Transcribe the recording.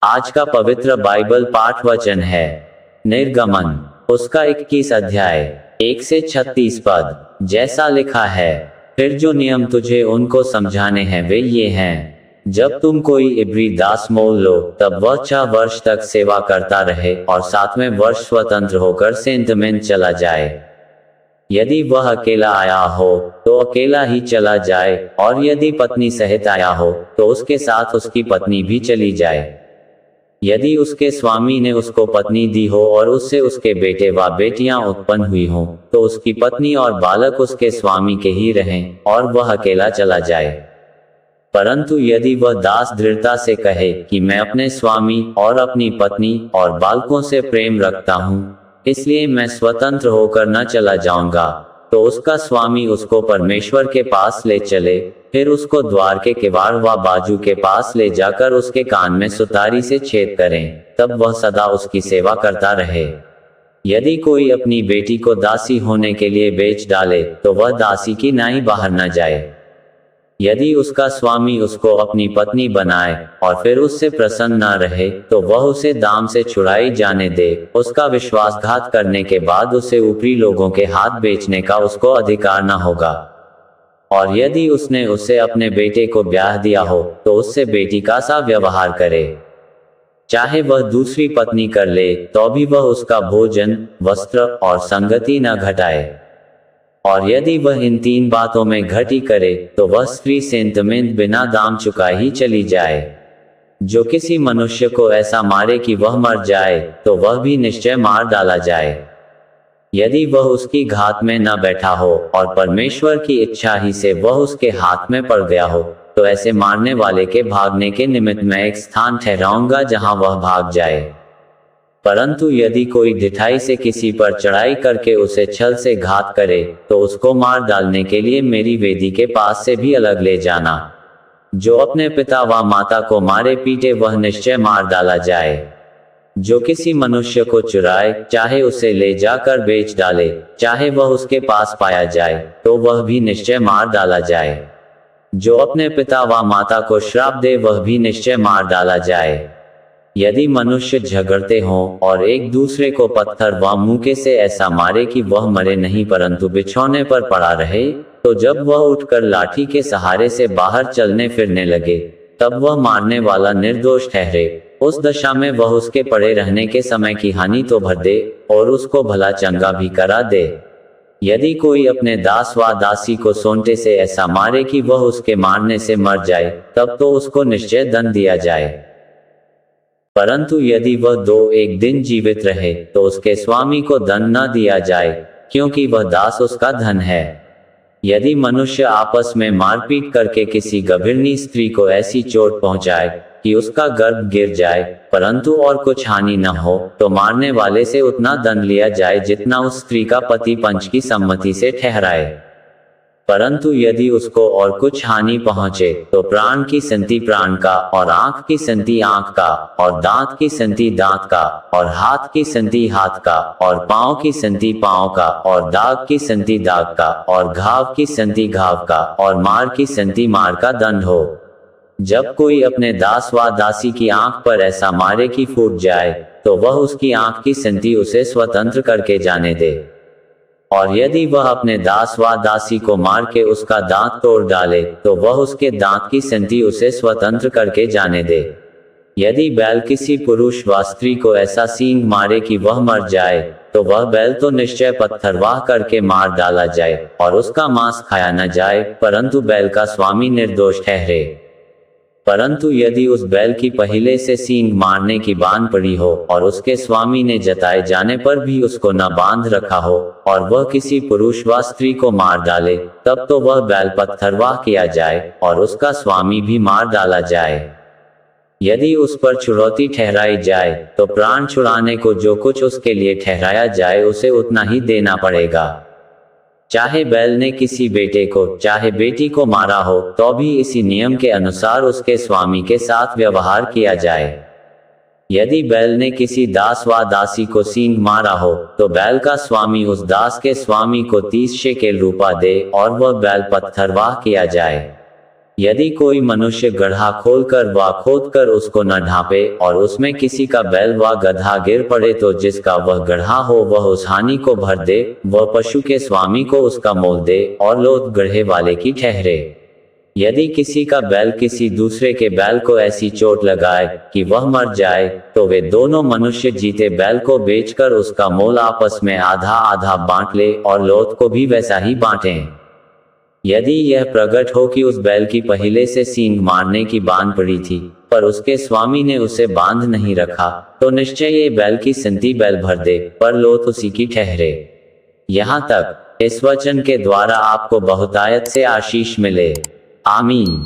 आज का पवित्र बाइबल पाठ वचन है निर्गमन उसका 21 अध्याय 1 से 36 पद। जैसा लिखा है, फिर जो नियम तुझे उनको समझाने हैं वे ये हैं, जब तुम कोई इब्री दास मोल लो तब वह 6 वर्ष तक सेवा करता रहे और 7वें वर्ष स्वतंत्र होकर सेंत में चला जाए। यदि वह अकेला आया हो तो अकेला ही चला जाए, और यदि पत्नी सहित आया हो तो उसके साथ उसकी पत्नी भी चली जाए। यदि उसके स्वामी ने उसको पत्नी दी हो और उससे उसके बेटे व बेटियां उत्पन्न हुई हो तो उसकी पत्नी और बालक उसके स्वामी के ही रहें और वह अकेला चला जाए। परंतु यदि वह दास दृढ़ता से कहे कि मैं अपने स्वामी और अपनी पत्नी और बालकों से प्रेम रखता हूँ, इसलिए मैं स्वतंत्र होकर न चला जाऊंगा, तो उसका स्वामी उसको परमेश्वर के पास ले चले, फिर उसको द्वार के किवाड़ व बाजू के पास ले जाकर उसके कान में सुतारी से छेद करें, तब वह सदा उसकी सेवा करता रहे। यदि कोई अपनी बेटी को दासी होने के लिए बेच डाले तो वह दासी की नाई बाहर न जाए। यदि उसका स्वामी उसको अपनी पत्नी बनाए और फिर उससे प्रसन्न न रहे तो वह उसे दाम से छुड़ाई जाने दे। उसका विश्वासघात करने के बाद उसे ऊपरी लोगों के हाथ बेचने का उसको अधिकार न होगा। और यदि उसने उसे अपने बेटे को ब्याह दिया हो तो उससे बेटी का सा व्यवहार करे। चाहे वह दूसरी पत्नी कर ले तो भी वह उसका भोजन, वस्त्र और संगति न घटाए। और यदि वह इन 3 बातों में घटी करे तो वह स्त्री सेंत में बिना दाम चुकाए ही चली जाए। जो किसी मनुष्य को ऐसा मारे कि वह मर जाए तो वह भी निश्चय मार डाला जाए। यदि वह उसकी घात में न बैठा हो और परमेश्वर की इच्छा ही से वह उसके हाथ में पड़ गया हो, तो ऐसे मारने वाले के भागने के निमित्त मैं एक स्थान ठहराऊंगा जहां वह भाग जाए। परंतु यदि कोई ढिठाई से किसी पर चढ़ाई करके उसे छल से घात करे तो उसको मार डालने के लिए मेरी वेदी के पास से भी अलग ले जाना। जो अपने पिता व माता को मारे पीटे वह निश्चय मार डाला जाए। जो किसी मनुष्य को चुराए, चाहे उसे ले जाकर बेच डाले, चाहे वह उसके पास पाया जाए, तो वह भी निश्चय मार डाला जाए। जो अपने पिता व माता को श्राप दे वह भी निश्चय मार डाला जाए। यदि मनुष्य झगड़ते हों और एक दूसरे को पत्थर व मुक्के से ऐसा मारे कि वह मरे नहीं परंतु बिछौने पर पड़ा रहे, तो जब वह उठकर लाठी के सहारे से बाहर चलने फिरने लगे तब वह मारने वाला निर्दोष ठहरे। उस दशा में वह उसके पड़े रहने के समय की हानि तो भर दे और उसको भला चंगा भी करा दे। यदि कोई अपने दास व दासी को सोंटे से ऐसा मारे कि वह उसके मारने से मर जाए, तब तो उसको निश्चय दंड दिया जाए। परंतु यदि वह 2-1 दिन जीवित रहे तो उसके स्वामी को दंड न दिया जाए, क्योंकि वह दास उसका धन है। यदि मनुष्य आपस में मारपीट करके किसी गभीरनी स्त्री को ऐसी चोट पहुंचाए कि उसका गर्भ गिर जाए, परंतु और कुछ हानि न हो, तो मारने वाले से उतना दंड लिया जाए जितना उस स्त्री का पति पंच की सम्मति से ठहराए। परंतु यदि उसको और कुछ हानि पहुंचे तो प्राण की संति प्राण का, और आंख की संति आंख का, और दांत की संति दांत का, और हाथ की संति हाथ का, और पांव की संति पांव का, और दाग की संति दाग का, और घाव की संति घाव का, और मार की संति मार का दंड हो। जब कोई अपने दास व दासी की आंख पर ऐसा मारे कि फूट जाए, तो वह उसकी आंख की संति उसे स्वतंत्र करके जाने दे। और यदि वह अपने दास व दासी को मार के उसका दांत तोड़ डाले तो वह उसके दांत की संति उसे स्वतंत्र करके जाने दे। यदि बैल किसी पुरुष व स्त्री को ऐसा सींग मारे कि वह मर जाए, तो वह बैल तो निश्चय पत्थरवाह करके मार डाला जाए और उसका मांस खाया न जाए, परंतु बैल का स्वामी निर्दोष ठहरे। परंतु यदि उस बैल की पहले से सींग मारने की बांध पड़ी हो और उसके स्वामी ने जताए जाने पर भी उसको न बांध रखा हो और वह किसी पुरुष व स्त्री को मार डाले, तब तो वह बैल पत्थरवाह किया जाए और उसका स्वामी भी मार डाला जाए। यदि उस पर छुड़ौती ठहराई जाए तो प्राण छुड़ाने को जो कुछ उसके लिए ठहराया जाए उसे उतना ही देना पड़ेगा। चाहे बैल ने किसी बेटे को चाहे बेटी को मारा हो तो भी इसी नियम के अनुसार उसके स्वामी के साथ व्यवहार किया जाए। यदि बैल ने किसी दास व दासी को सींग मारा हो तो बैल का स्वामी उस दास के स्वामी को 30 शेकेल रूपा दे और वह बैल पत्थरवाह किया जाए। यदि कोई मनुष्य गड्ढा खोलकर व खोदकर उसको न ढांपे और उसमें किसी का बैल व गधा गिर पड़े तो जिसका वह गड्ढा हो वह उस हानि को भर दे, वह पशु के स्वामी को उसका मोल दे और लोथ गड्ढे वाले की ठहरे। यदि किसी का बैल किसी दूसरे के बैल को ऐसी चोट लगाए कि वह मर जाए, तो वे दोनों मनुष्य जीते बैल को बेचकर उसका मोल आपस में आधा आधा बांट ले और लोथ को भी वैसा ही बांटें। यदि यह प्रकट हो कि उस बैल की पहले से सींग मारने की बांध पड़ी थी, पर उसके स्वामी ने उसे बांध नहीं रखा, तो निश्चय ये बैल की संति बैल भर दे, पर लोथ उसी की ठहरे। यहाँ तक इस वचन के द्वारा आपको बहुतायत से आशीष मिले। आमीन।